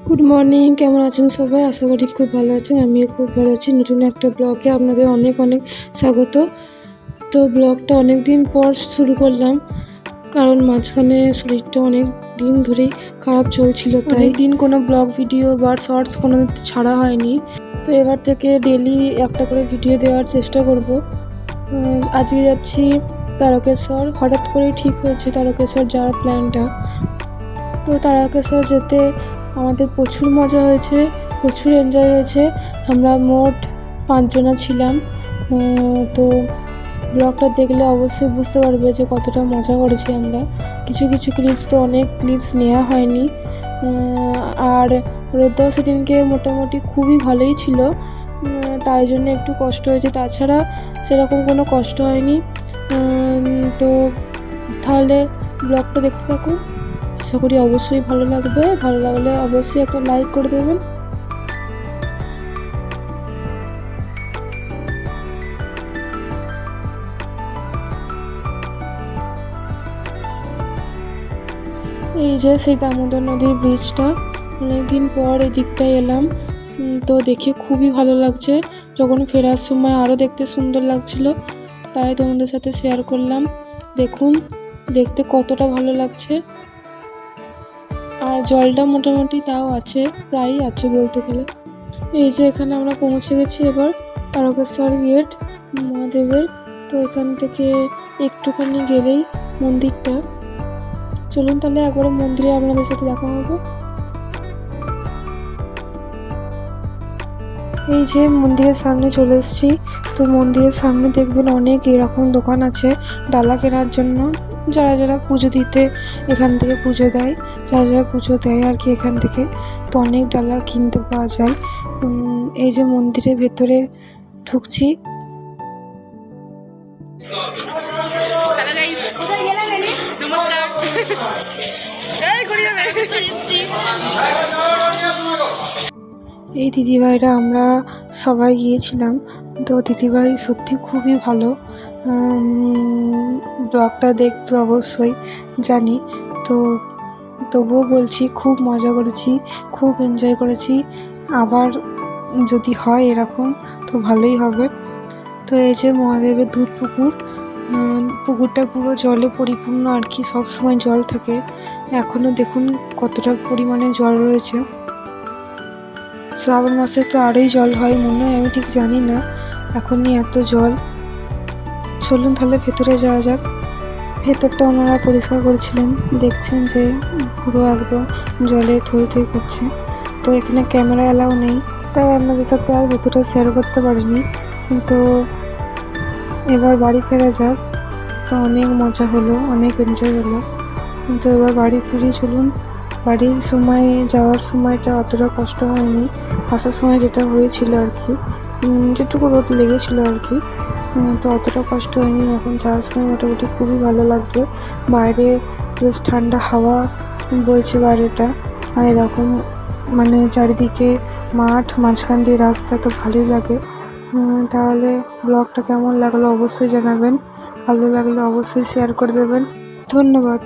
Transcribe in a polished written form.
Good morning, কেমন আছেন সবাই? আশা করি খুব ভালো আছেন। আমিও খুব ভালো আছি। নতুন একটা ব্লগে আপনাদের অনেক অনেক স্বাগত। তো ব্লগটা অনেক দিন পর শুরু করলাম, কারণ মাঝখানে শরীরটা অনেক দিন ধরেই খারাপ চলছিল, তাই দিন কোনো ব্লগ ভিডিও বা শর্টস কোনো ছাড়া হয়নি। তো এবার থেকে ডেলি একটা করে ভিডিও দেওয়ার চেষ্টা করব। আজকে যাচ্ছি তারকেশ্বর। হঠাৎ করেই ঠিক হয়েছে তারকেশ্বর যাওয়ার প্ল্যানটা। তো তারকেশ্বর যেতে আমাদের প্রচুর মজা হয়েছে, প্রচুর এনজয় হয়েছে। আমরা মোট 5 জনা ছিলাম। তো ব্লগটা দেখলে অবশ্যই বুঝতে পারবে যে কতটা মজা করেছি আমরা। কিছু কিছু ক্লিপস তো অনেক ক্লিপস নেওয়া হয়নি। আর রোদটাও সেদিনকে মোটামুটি খুবই ভালোই ছিল, তাই জন্য একটু কষ্ট হয়েছে। তাছাড়া সেরকম কোনো কষ্ট হয়নি। তো তাহলে ব্লগটা দেখতে থাকুন, আশা করি অবশ্যই ভালো লাগবে। ভালো লাগলে অবশ্যই একটা লাইক করে দেবেন। এই যে সেই দামোদর নদীর ব্রিজটা, অনেকদিন পর এই দিকটায় এলাম। তো দেখে খুবই ভালো লাগছে। যখন ফেরার সময় আরও দেখতে সুন্দর লাগছিল, তাই তোমাদের সাথে শেয়ার করলাম। দেখুন দেখতে কতটা ভালো লাগছে। আর জলটা মোটামুটি তাও আছে, প্রায়ই আছে বলতে গেলে। এই যে এখানে আমরা পৌঁছে গেছি এবার, তারকেশ্বর গেট মহাদেবের। তো এখান থেকে একটুখানি গেলেই মন্দিরটা। চলুন তাহলে একবারে মন্দিরে আপনাদের সাথে দেখা হবে। এই যে মন্দিরের সামনে চলে এসেছি। তো মন্দিরের সামনে দেখবেন অনেক এরকম দোকান আছে ডালা কেনার জন্য। যারা যারা পুজো দিতে এখান থেকে পুজো দেয়, যারা যারা পুজো দেয় আর কি এখান থেকে, তো অনেক ডালা কিনতে পাওয়া যায়। এই যে মন্দিরের ভেতরে ঢুকছি। এই দিদিভাইরা আমরা সবাই গিয়েছিলাম। তো দিদিভাই সত্যি খুবই ভালো। ব্লগটা দেখবে অবশ্যই জানি। তো তবুও বলছি, খুব মজা করেছি, খুব এনজয় করেছি। আবার যদি হয় এরকম তো ভালোই হবে। তো এই যে মহাদেবের দুধ পুকুর, পুকুরটা পুরো জলে পরিপূর্ণ আর কি, সবসময় জল থাকে। এখনও দেখুন কতটা পরিমাণে জল রয়েছে। শ্রাবণ মাসে তো আরোই জল হয় মনে হয়, আমি ঠিক জানি না এখনই এত জল। চলুন তাহলে ভেতরে যাওয়া যাক। ভেতরটা ওনারা পরিষ্কার করেছিলেন, দেখছেন যে পুরো একদম জলে থই থই করছে। তো এখানে ক্যামেরা অ্যালাউ নেই, তাই আপনাদের সাথে আর ভেতরটা শেয়ার করতে পারিনি। কিন্তু এবার বাড়ি ফেরা যাক। তো অনেক মজা হলো, অনেক এনজয় হলো। কিন্তু এবার বাড়ি ফিরি। চলুন। বাড়ির সময় যাওয়ার সময়টা অতটা কষ্ট হয়নি, আসার সময় যেটা হয়েছিল আর কি, যেটুকু রোদ লেগেছিলো আর কি, তো অতটা কষ্ট হয়নি। এখন যাওয়ার সময় মোটামুটি খুবই ভালো লাগছে। বাইরে বেশ ঠান্ডা হাওয়া বইছে বাইরেটা, আর এরকম মানে চারিদিকে মাঠ, মাঝখান দিয়ে রাস্তা, তো ভালোই লাগে। তাহলে ব্লগটা কেমন লাগলো অবশ্যই জানাবেন। ভালো লাগলে অবশ্যই শেয়ার করে দেবেন। ধন্যবাদ।